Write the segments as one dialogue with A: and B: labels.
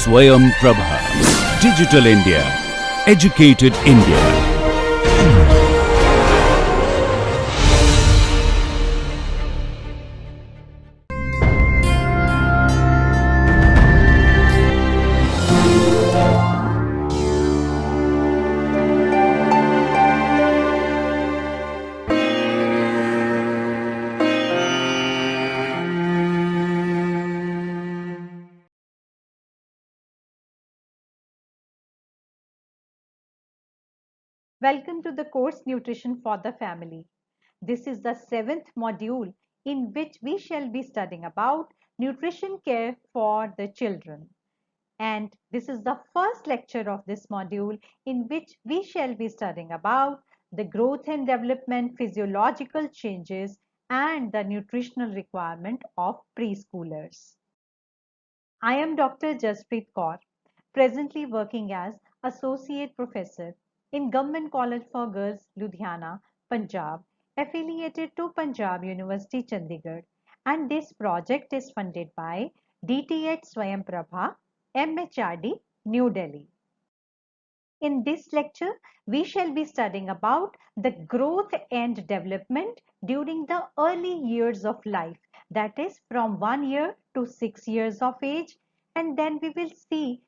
A: Swayam Prabha. Digital India. Educated India.
B: Welcome to the course Nutrition for the Family. This is the 7th module in which we shall be studying about nutrition care for the children. And this is the first lecture of this module in which we shall be studying about the growth and development physiological changes and the nutritional requirement of preschoolers. I am Dr. Jaspreet Kaur, presently working as Associate Professor in Government College for Girls, Ludhiana, Punjab, affiliated to Punjab University, Chandigarh. And this project is funded by DTH Swayam Prabha, MHRD, New Delhi. In this lecture, we shall be studying about the growth and development during the early years of life, that is from 1 year to 6 years of age, and then we will see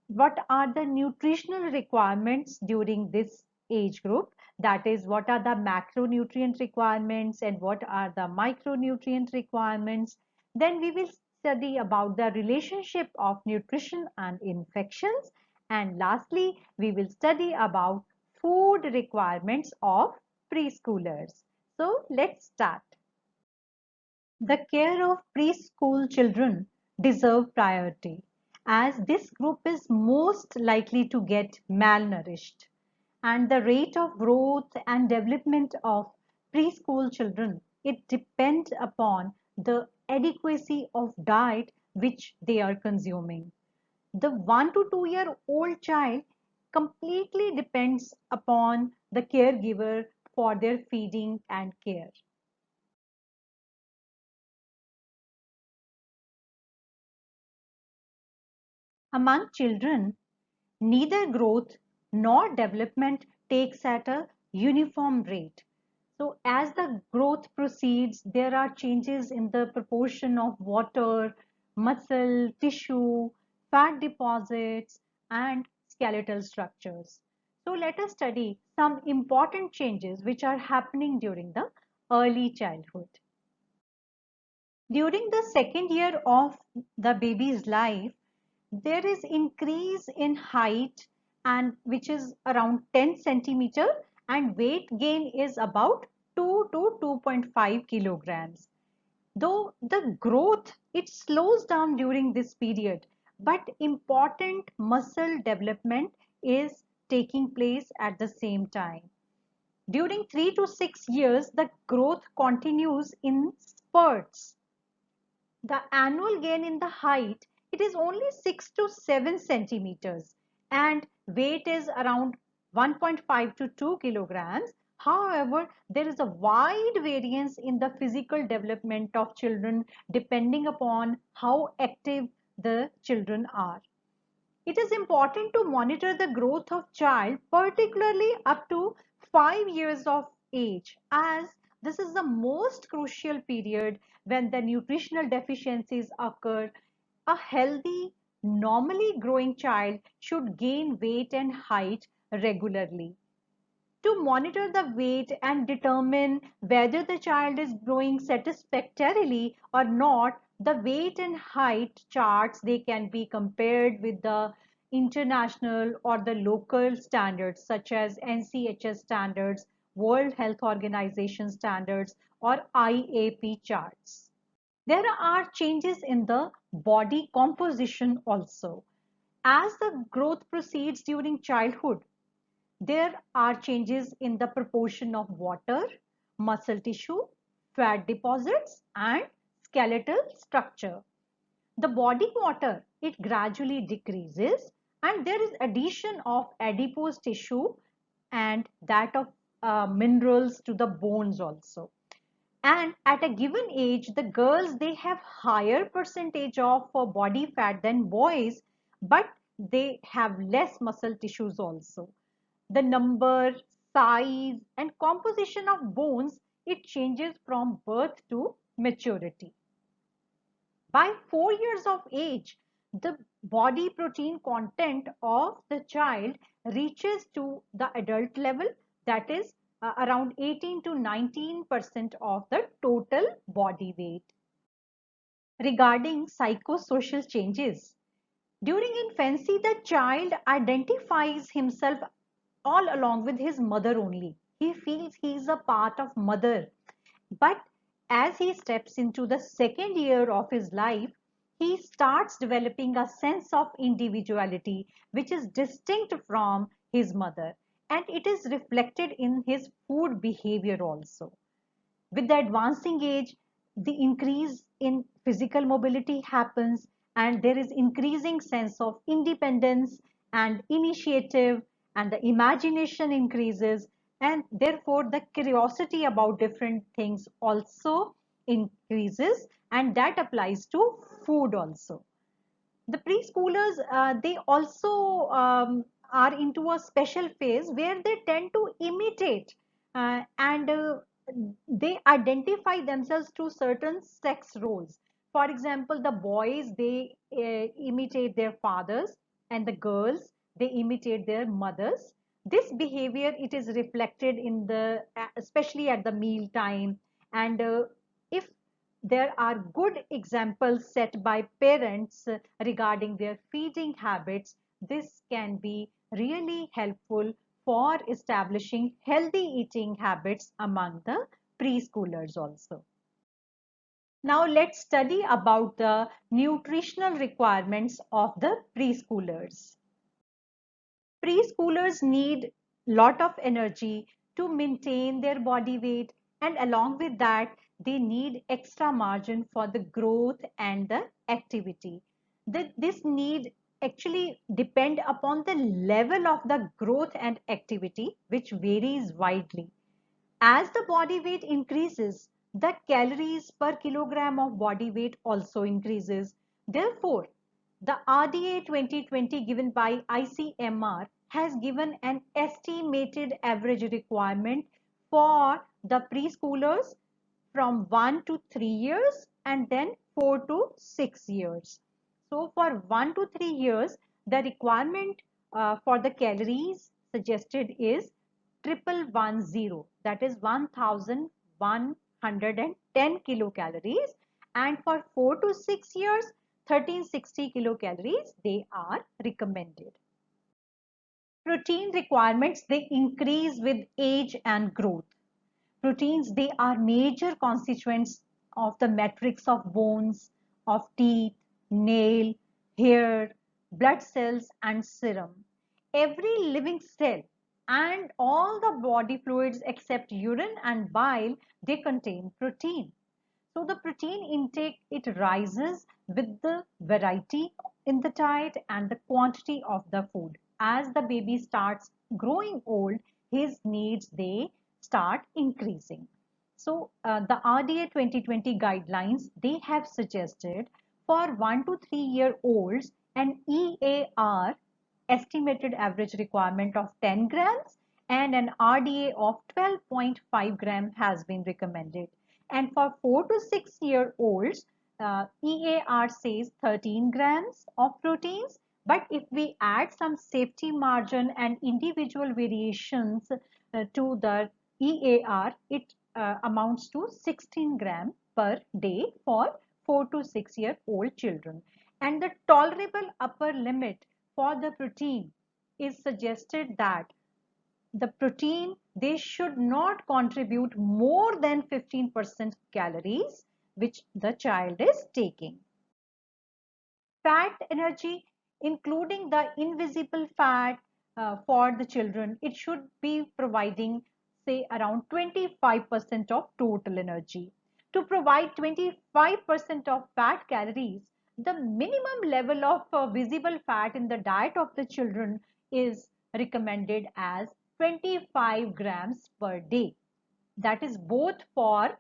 B: what are the nutritional requirements during this age group, that is what are the macronutrient requirements and what are the micronutrient requirements. Then we will study about the relationship of nutrition and infections, and lastly we will study about food requirements of preschoolers. So let's start. The care of preschool children deserve priority, as this group is most likely to get malnourished, and the rate of growth and development of preschool children, it depends upon the adequacy of diet which they are consuming. The 1 to 2 year old child completely depends upon the caregiver for their feeding and care. Among children, neither growth nor development takes at a uniform rate. So as the growth proceeds, there are changes in the proportion of water, muscle, tissue, fat deposits, and skeletal structures. So let us study some important changes which are happening during the early childhood. During the second year of the baby's life, there is increase in height, and which is around 10 centimeter, and weight gain is about 2 to 2.5 kilograms. Though the growth, it slows down during this period, but important muscle development is taking place at the same time. During 3 to 6 years, the growth continues in spurts. The annual gain in the height, it is only 6 to 7 centimeters, and weight is around 1.5 to 2 kilograms. However, there is a wide variance in the physical development of children depending upon how active the children are. It is important to monitor the growth of child, particularly up to 5 years of age, as this is the most crucial period when the nutritional deficiencies occur. A healthy, normally growing child should gain weight and height regularly. To monitor the weight and determine whether the child is growing satisfactorily or not, the weight and height charts, they can be compared with the international or the local standards such as NCHS standards, World Health Organization standards, or IAP charts. There are changes in the body composition also. As the growth proceeds during childhood, there are changes in the proportion of water, muscle tissue, fat deposits, and skeletal structure. The body water, it gradually decreases, and there is addition of adipose tissue and that of minerals to the bones also. And at a given age, the girls, they have higher percentage of body fat than boys, but they have less muscle tissues also. The number, size, and composition of bones, it changes from birth to maturity. By 4 years of age, the body protein content of the child reaches to the adult level, that is around 18 to 19% of the total body weight. Regarding psychosocial changes, during infancy, the child identifies himself all along with his mother only. He feels he is a part of mother. But as he steps into the second year of his life, he starts developing a sense of individuality which is distinct from his mother, and it is reflected in his food behavior also. With the advancing age, the increase in physical mobility happens, and there is increasing sense of independence and initiative, and the imagination increases, and therefore the curiosity about different things also increases, and that applies to food also. The preschoolers, they also are into a special phase where they tend to imitate and they identify themselves to certain sex roles. For example, the boys, they imitate their fathers, and the girls, they imitate their mothers. This behavior, it is reflected in the especially at the meal time, and if there are good examples set by parents regarding their feeding habits, this can be really helpful for establishing healthy eating habits among the preschoolers also. Now let's study about the nutritional requirements of the preschoolers. Preschoolers need lot of energy to maintain their body weight, and along with that they need extra margin for the growth and the activity. This need actually depend upon the level of the growth and activity, which varies widely. As the body weight increases, the calories per kilogram of body weight also increases. Therefore, the RDA 2020 given by ICMR has given an estimated average requirement for the preschoolers from 1 to 3 years and then 4 to 6 years. So for 1 to 3 years, the requirement for the calories suggested is 1110, that is 1110 kilocalories, and for 4 to 6 years 1360 kilocalories they are recommended. Protein requirements, they increase with age and growth. Proteins, they are major constituents of the matrix of bones, of teeth, nail, hair, blood cells, and serum. Every living cell and all the body fluids except urine and bile, they contain protein. So the protein intake, it rises with the variety in the diet and the quantity of the food. As the baby starts growing old, his needs, they start increasing. So the RDA 2020 guidelines, they have suggested for 1 to 3 year olds an EAR, estimated average requirement, of 10 grams, and an RDA of 12.5 gram has been recommended. And for 4 to 6 year olds, EAR says 13 grams of proteins. But if we add some safety margin and individual variations to the EAR, it amounts to 16 gram per day for 4 to 6 year old children. And the tolerable upper limit for the protein is suggested that the protein, they should not contribute more than 15% calories which the child is taking. Fat energy, including the invisible fat for the children, it should be providing say around 25% of total energy. To provide 25% of fat calories, the minimum level of visible fat in the diet of the children is recommended as 25 grams per day. That is both for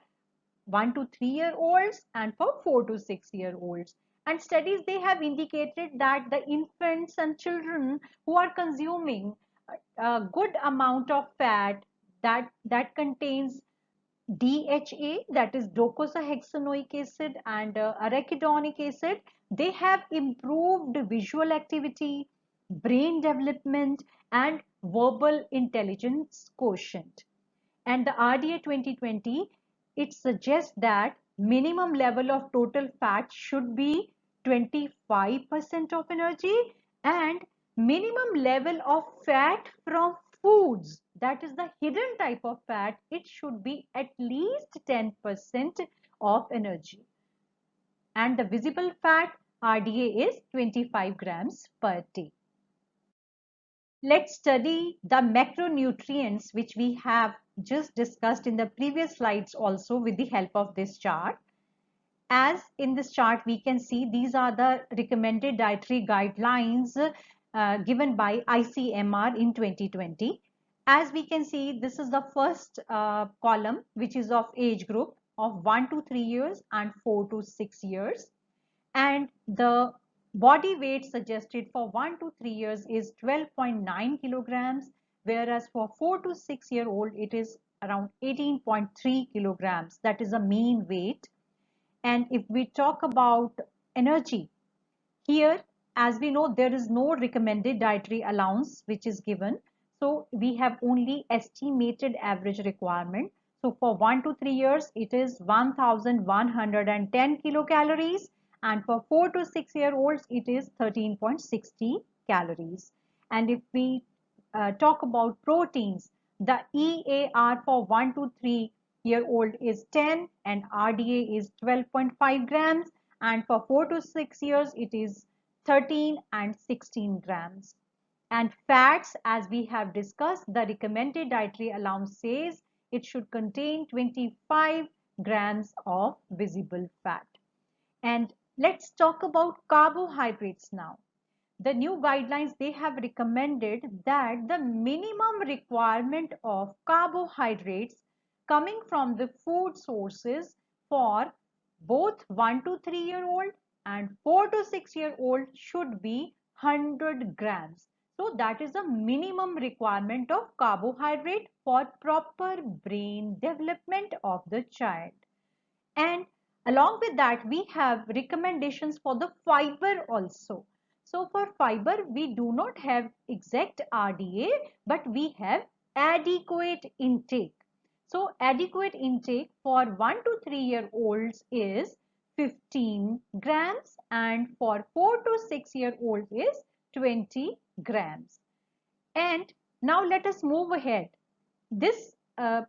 B: 1 to 3 year olds and for 4 to 6 year olds. And studies, they have indicated that the infants and children who are consuming a good amount of fat that contains DHA, that is docosahexaenoic acid, and arachidonic acid, they have improved visual activity, brain development, and verbal intelligence quotient. And the RDA 2020, it suggests that minimum level of total fat should be 25% of energy, and minimum level of fat from foods, that is the hidden type of fat, it should be at least 10% of energy. And the visible fat RDA is 25 grams per day. Let's study the macronutrients which we have just discussed in the previous slides also with the help of this chart. As in this chart we can see, these are the recommended dietary guidelines given by ICMR in 2020. As we can see, this is the first column, which is of age group of 1 to 3 years and 4 to 6 years. And the body weight suggested for 1 to 3 years is 12.9 kilograms, whereas for 4 to 6 year old it is around 18.3 kilograms. That is a mean weight. And if we talk about energy, here, as we know, there is no recommended dietary allowance which is given. So we have only estimated average requirement. So for 1 to 3 years, it is 1110 kilocalories. And for 4 to 6 year olds, it is 13.60 calories. And if we talk about proteins, the EAR for 1 to 3 year old is 10 and RDA is 12.5 grams. And for 4 to 6 years, it is 13 and 16 grams. And fats, as we have discussed, the recommended dietary allowance says it should contain 25 grams of visible fat. And let's talk about carbohydrates now. The new guidelines, they have recommended that the minimum requirement of carbohydrates coming from the food sources for both 1 to 3 year old and 4 to 6 year old should be 100 grams. So that is the minimum requirement of carbohydrate for proper brain development of the child. And along with that, we have recommendations for the fiber also. So for fiber, we do not have exact RDA, but we have adequate intake. So adequate intake for 1 to 3 year olds is 15 grams and for 4 to 6 year old is 20 grams. And now let us move ahead. This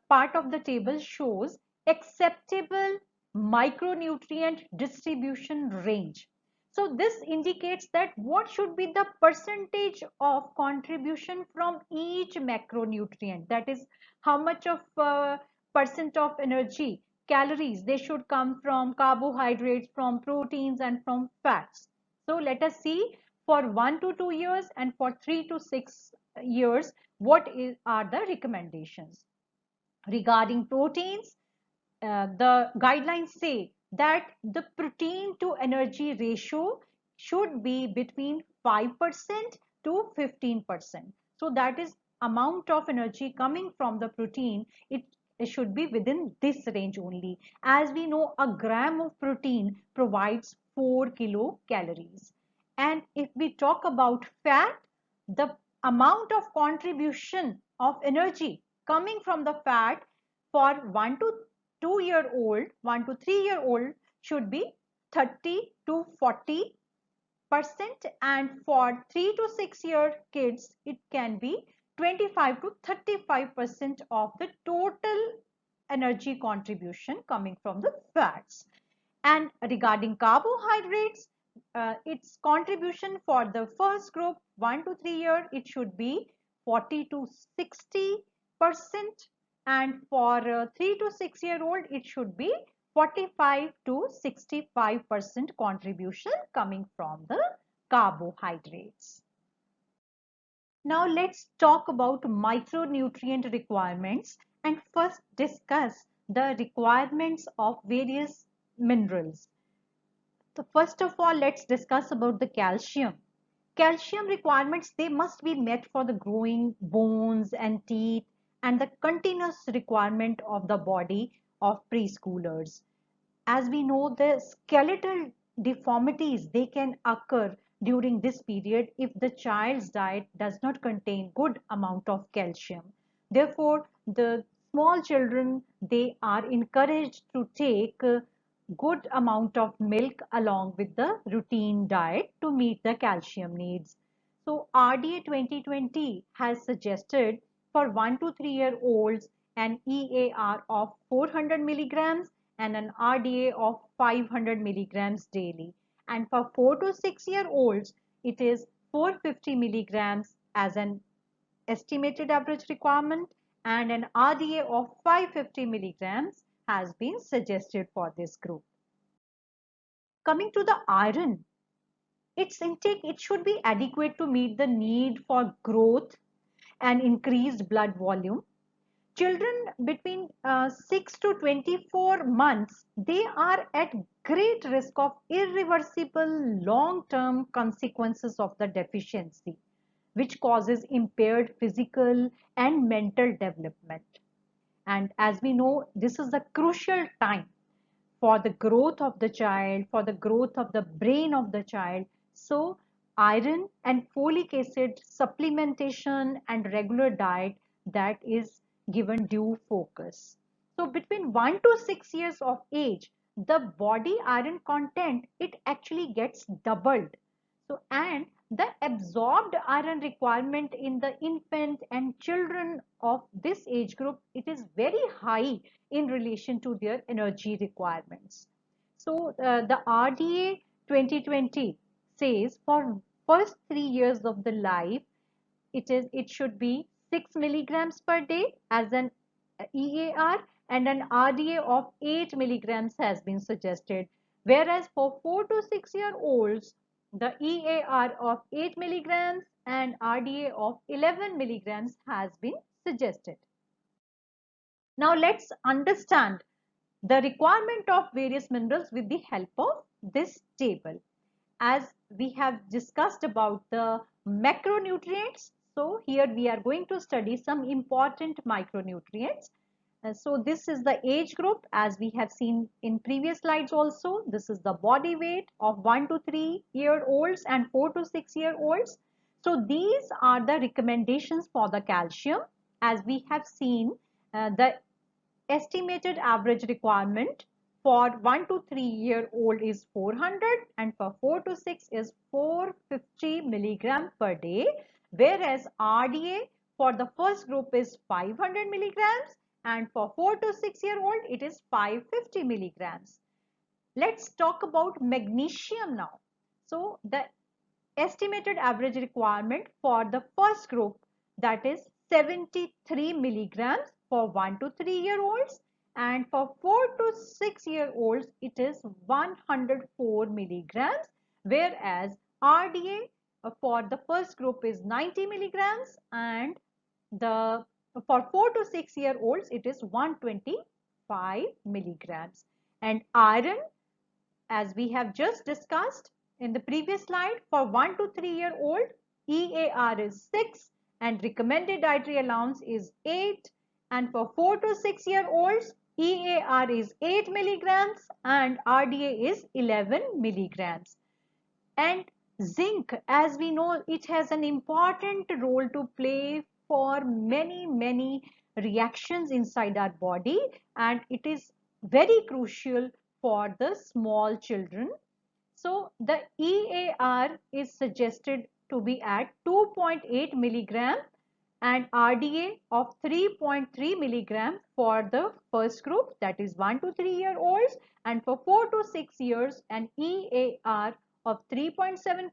B: part of the table shows acceptable micronutrient distribution range. So this indicates that what should be the percentage of contribution from each macronutrient, that is how much of percent of energy, calories, they should come from carbohydrates, from proteins and from fats. So let us see for 1 to 2 years and for 3 to 6 years what are the recommendations. Regarding proteins, the guidelines say that the protein to energy ratio should be between 5% to 15%. So that is amount of energy coming from the protein, it should be within this range only. As we know, a gram of protein provides 4 kilocalories. And if we talk about fat, the amount of contribution of energy coming from the fat for 1 to 2 year old, 1 to 3 year old should be 30 to 40%, and for 3 to 6 year kids it can be 25 to 35% of the total energy contribution coming from the fats. And regarding carbohydrates, its contribution for the first group 1 to 3 year, it should be 40 to 60%, and for 3 to 6 year old it should be 45 to 65% contribution coming from the carbohydrates. Now let's talk about micronutrient requirements and first discuss the requirements of various minerals. The first of all, let's discuss about the calcium. Calcium requirements, they must be met for the growing bones and teeth and the continuous requirement of the body of preschoolers. As we know, the skeletal deformities, they can occur during this period if the child's diet does not contain good amount of calcium. Therefore, the small children, they are encouraged to take good amount of milk along with the routine diet to meet the calcium needs. So RDA 2020 has suggested for 1 to 3 year olds an EAR of 400 milligrams and an RDA of 500 milligrams daily. And for 4 to 6 year olds, it is 450 milligrams as an estimated average requirement, and an RDA of 550 milligrams has been suggested for this group. Coming to the iron, its intake, it should be adequate to meet the need for growth and increased blood volume. Children between 6 to 24 months, they are at great risk of irreversible long-term consequences of the deficiency, which causes impaired physical and mental development. And as we know, this is the crucial time for the growth of the child, for the growth of the brain of the child. So iron and folic acid supplementation and regular diet, that is given due focus. So between 1 to 6 years of age, the body iron content, it actually gets doubled. So, and the absorbed iron requirement in the infant and children of this age group, it is very high in relation to their energy requirements. So the RDA 2020 says for first 3 years of the life, it should be 6 milligrams per day as an EAR, and an RDA of 8 milligrams has been suggested. Whereas for 4 to 6 year olds, the EAR of 8 milligrams and RDA of 11 milligrams has been suggested. Now let's understand the requirement of various minerals with the help of this table. As we have discussed about the macronutrients, so here we are going to study some important micronutrients. So this is the age group, as we have seen in previous slides also. This is the body weight of 1 to 3 year olds and 4 to 6 year olds. So these are the recommendations for the calcium. As we have seen, the estimated average requirement for 1 to 3 year old is 400, and for 4 to 6 is 450 milligram per day, whereas RDA for the first group is 500 milligrams, and for 4 to 6 year old it is 550 milligrams. Let's talk about magnesium now. So the estimated average requirement for the first group, that is 73 milligrams for 1 to 3 year olds, and for 4 to 6 year olds it is 104 milligrams, whereas RDA for the first group is 90 milligrams, and the for 4 to 6 year olds it is 125 milligrams. And iron, as we have just discussed in the previous slide, for 1 to 3 year old, EAR is 6 and recommended dietary allowance is 8. And for 4 to 6 year olds, EAR is 8 milligrams and RDA is 11 milligrams. And zinc, as we know, it has an important role to play for many reactions inside our body, and it is very crucial for the small children. So the EAR is suggested to be at 2.8 milligram and RDA of 3.3 milligram for the first group, that is 1 to 3 year olds, and for 4 to 6 years an EAR of 3.7%.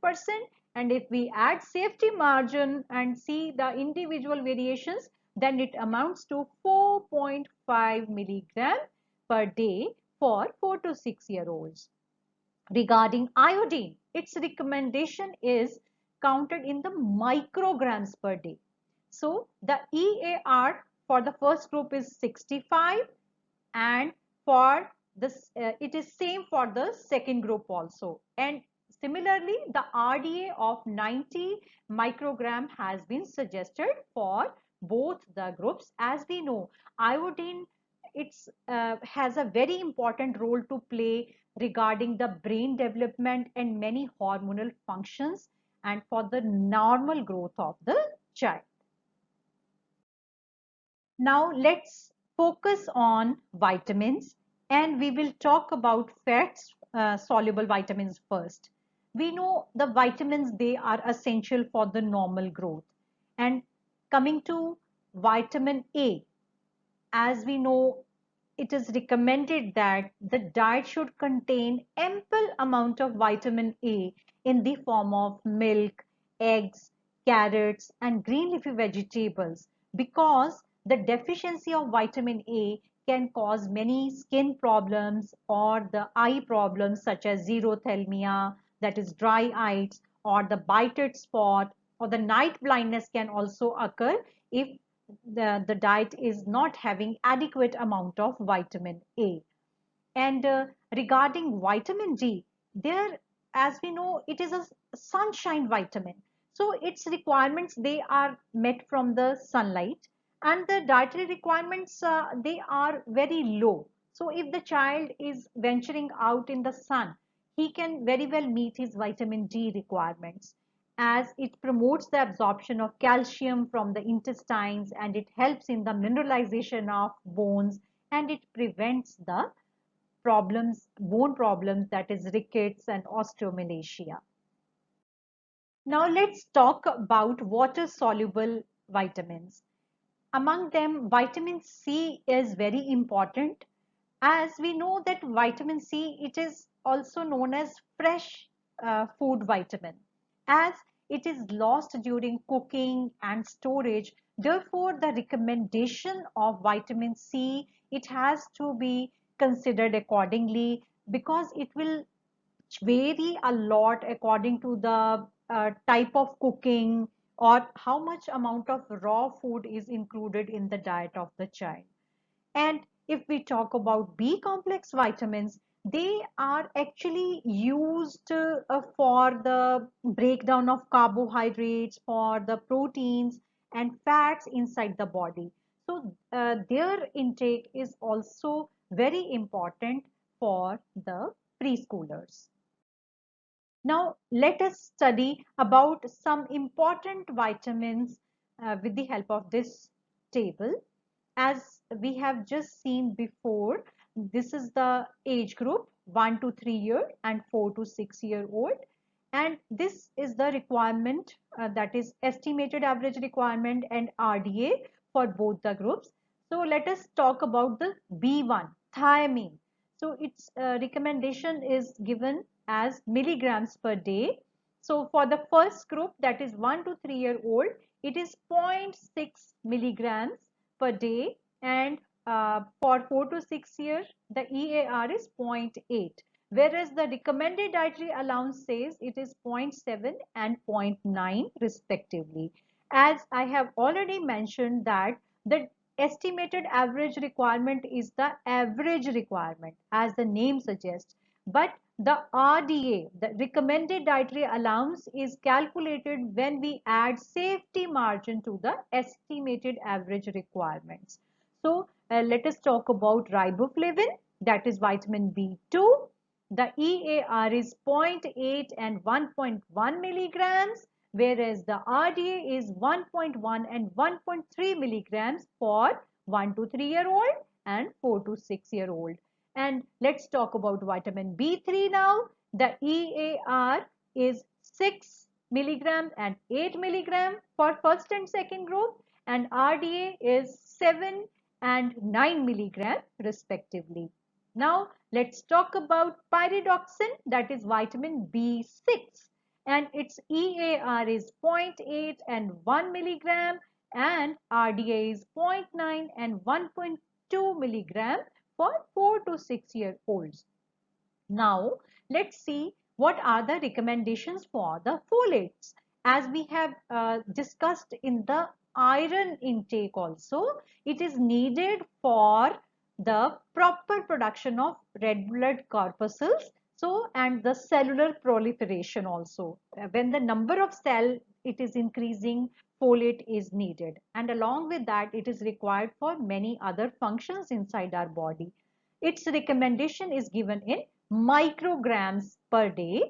B: And if we add safety margin and see the individual variations, then it amounts to 4.5 milligram per day for 4 to 6 year olds. Regarding iodine, its recommendation is counted in the micrograms per day. So the EAR for the first group is 65, and for it is same for the second group also. And similarly, the RDA of 90 microgram has been suggested for both the groups. As we know, iodine has a very important role to play regarding the brain development and many hormonal functions and for the normal growth of the child. Now let's focus on vitamins, and we will talk about fats soluble vitamins first. We know the vitamins, they are essential for the normal growth. And coming to vitamin A, as we know, it is recommended that the diet should contain ample amount of vitamin A in the form of milk, eggs, carrots, and green leafy vegetables, because the deficiency of vitamin A can cause many skin problems or the eye problems such as xerophthalmia, that is dry eyes, or the bited spot, or the night blindness can also occur if the diet is not having adequate amount of vitamin A. And regarding vitamin D, there, as we know, it is a sunshine vitamin. So its requirements, they are met from the sunlight, and the dietary requirements, they are very low. So if the child is venturing out in the sun, he can very well meet his vitamin D requirements, as it promotes the absorption of calcium from the intestines, and it helps in the mineralization of bones, and it prevents the bone problems, that is rickets and osteomalacia. Now let's talk about water soluble vitamins. Among them, vitamin C is very important. As we know that vitamin C, it is also known as fresh food vitamin, as it is lost during cooking and storage. Therefore, the recommendation of vitamin C, it has to be considered accordingly, because it will vary a lot according to the type of cooking or how much amount of raw food is included in the diet of the child. And if we talk about B complex vitamins, they are actually used for the breakdown of carbohydrates, for the proteins and fats inside the body. So their intake is also very important for the preschoolers. Now let us study about some important vitamins with the help of this table. As we have just seen before, this is the age group 1 to 3 year and 4 to 6-year old, and this is the requirement, that is estimated average requirement and RDA for both the groups. So let us talk about the B1, thiamine. So its recommendation is given as milligrams per day. So for the first group, that is 1 to 3-year old, it is 0.6 milligrams per day, and for 4 to 6 years, the EAR is 0.8, whereas the recommended dietary allowance says it is 0.7 and 0.9 respectively. As I have already mentioned that the estimated average requirement is the average requirement, as the name suggests, but the RDA, the recommended dietary allowance, is calculated when we add safety margin to the estimated average requirements. So let us talk about riboflavin, that is vitamin B2. The EAR is 0.8 and 1.1 milligrams, whereas the RDA is 1.1 and 1.3 milligrams for 1 to 3-year old and 4 to 6-year old. And let's talk about vitamin B3 now. The EAR is 6 milligram and 8 milligram for first and second group, and RDA is 7 and 9 milligram respectively. Now let's talk about pyridoxine, that is vitamin B6, and its EAR is 0.8 and 1 milligram, and RDA is 0.9 and 1.2 milligram for 4 to 6-year olds. Now let's see what are the recommendations for the folates. As we have discussed in the iron intake also, it is needed for the proper production of red blood corpuscles, so and the cellular proliferation also. When the number of cell it is increasing, folate is needed, and along with that it is required for many other functions inside our body. Its recommendation is given in micrograms per day.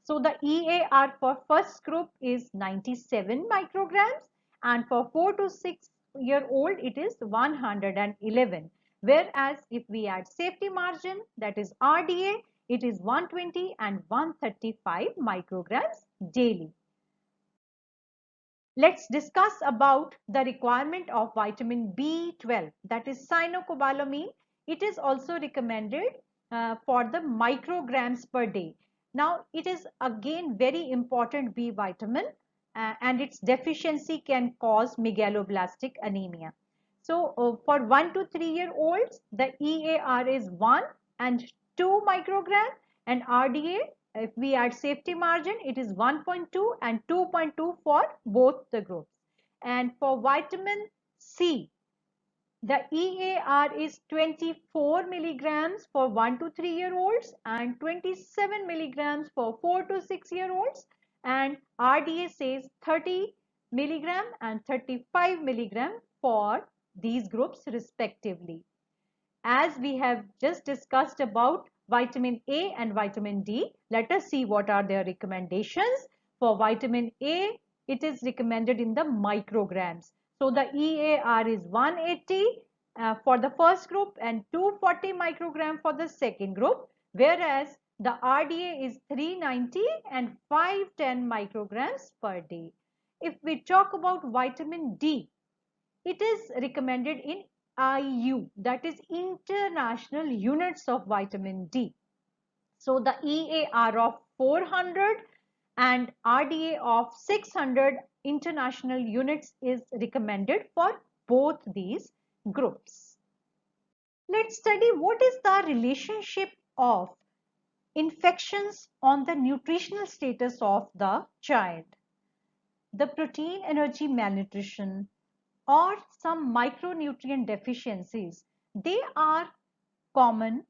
B: So the EAR for first group is 97 micrograms, and for 4 to 6-year old it is 111. Whereas if we add safety margin, that is RDA, it is 120 and 135 micrograms daily. Let's discuss about the requirement of vitamin B12, that is cyanocobalamin. It is also recommended for the micrograms per day. Now, it is again very important B vitamin, and its deficiency can cause megaloblastic anemia. So, for 1 to 3-year olds, the EAR is 1 and 2 microgram, and RDA, if we add safety margin, it is 1.2 and 2.2 for both the groups. And for vitamin C, the EAR is 24 milligrams for 1 to 3-year olds and 27 milligrams for 4 to 6-year olds, and RDA says 30 milligram and 35 milligram for these groups respectively. As we have just discussed about vitamin A and vitamin D, let us see what are their recommendations. For vitamin A, it is recommended in the micrograms. So the EAR is 180 for the first group and 240 microgram for the second group, whereas the RDA is 390 and 510 micrograms per day. If we talk about vitamin D, it is recommended in IU, that is international units of vitamin D. So the EAR of 400 and RDA of 600 international units is recommended for both these groups. Let's study what is the relationship of infections on the nutritional status of the child. The protein energy malnutrition or some micronutrient deficiencies, they are common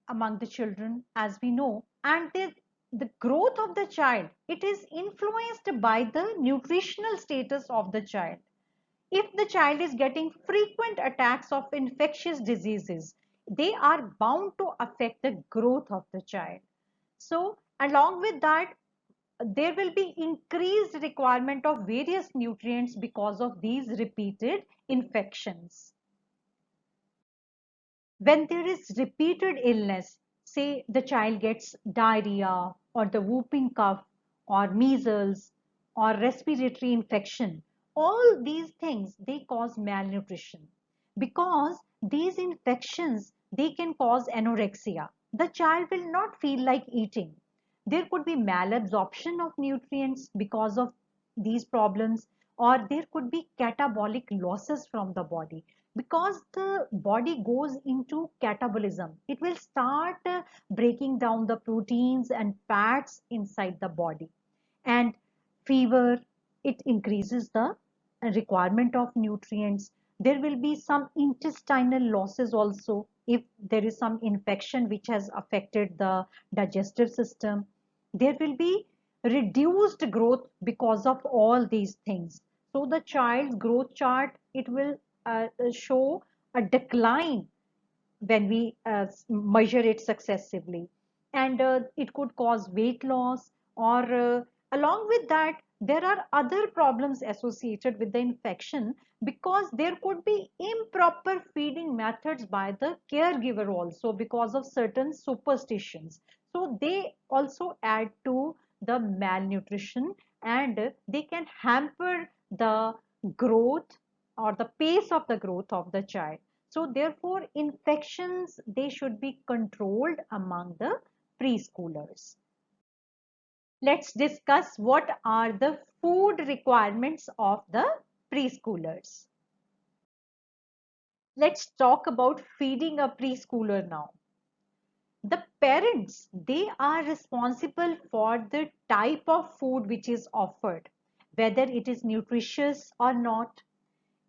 B: among the children, as we know, and the growth of the child, it is influenced by the nutritional status of the child. If the child is getting frequent attacks of infectious diseases, they are bound to affect the growth of the child. So along with that, there will be increased requirement of various nutrients because of these repeated infections. When there is repeated illness, say the child gets diarrhea or the whooping cough or measles or respiratory infection, all these things, they cause malnutrition, because these infections, they can cause anorexia. The child will not feel like eating. There could be malabsorption of nutrients because of these problems, or there could be catabolic losses from the body, because the body goes into catabolism. It will start breaking down the proteins and fats inside the body. And fever, it increases the requirement of nutrients. There will be some intestinal losses also if there is some infection which has affected the digestive system. There will be reduced growth because of all these things. So the child's growth chart, it will show a decline when we measure it successively, and it could cause weight loss, or along with that there are other problems associated with the infection, because there could be improper feeding methods by the caregiver also because of certain superstitions. So they also add to the malnutrition, and they can hamper the growth or the pace of the growth of the child. So therefore, infections, they should be controlled among the preschoolers. Let's discuss what are the food requirements of the preschoolers. Let's talk about feeding a preschooler now. The parents, they are responsible for the type of food which is offered, whether it is nutritious or not.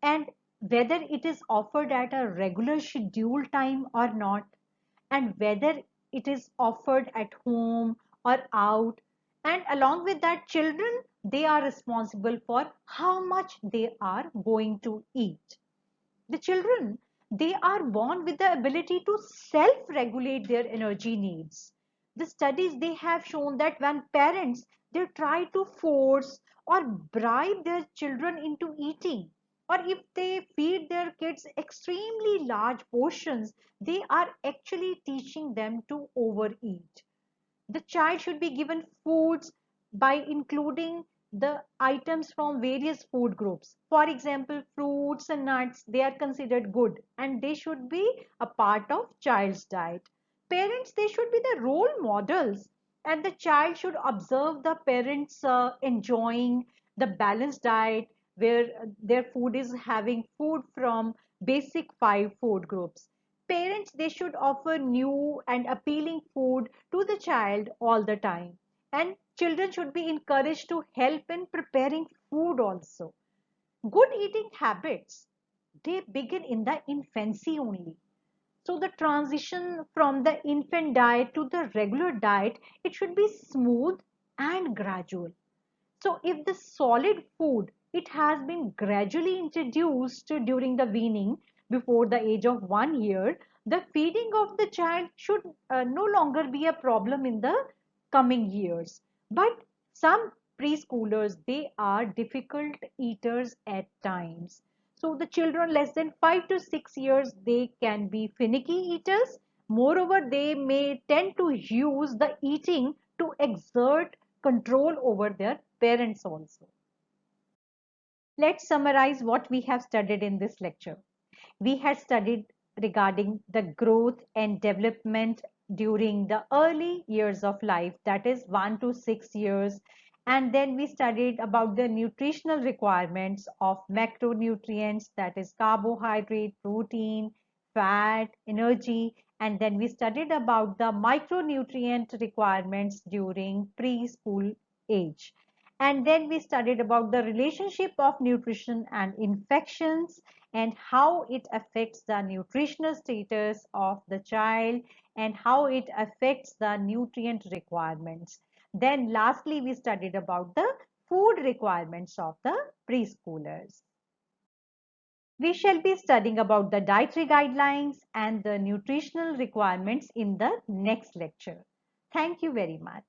B: And whether it is offered at a regular schedule time or not, and whether it is offered at home or out. And along with that, children, they are responsible for how much they are going to eat. The children, they are born with the ability to self regulate their energy needs. The studies, they have shown that when parents, they try to force or bribe their children into eating, or if they feed their kids extremely large portions, they are actually teaching them to overeat. The child should be given foods by including the items from various food groups. For example, fruits and nuts, they are considered good and they should be a part of child's diet. Parents, they should be the role models, and the child should observe the parents enjoying the balanced diet where their food is having food from basic five food groups. Parents, they should offer new and appealing food to the child all the time. And children should be encouraged to help in preparing food also. Good eating habits, they begin in the infancy only. So the transition from the infant diet to the regular diet, it should be smooth and gradual. So if the solid food, it has been gradually introduced during the weaning before the age of 1 year, the feeding of the child should no longer be a problem in the coming years. But some preschoolers, they are difficult eaters at times. So the children less than 5 to 6 years, they can be finicky eaters. Moreover, they may tend to use the eating to exert control over their parents also. Let's summarize what we have studied in this lecture. We had studied regarding the growth and development during the early years of life, that is 1 to 6 years. And then we studied about the nutritional requirements of macronutrients, that is carbohydrate, protein, fat, energy. And then we studied about the micronutrient requirements during preschool age. And then we studied about the relationship of nutrition and infections and how it affects the nutritional status of the child and how it affects the nutrient requirements. Then lastly, we studied about the food requirements of the preschoolers. We shall be studying about the dietary guidelines and the nutritional requirements in the next lecture. Thank you very much.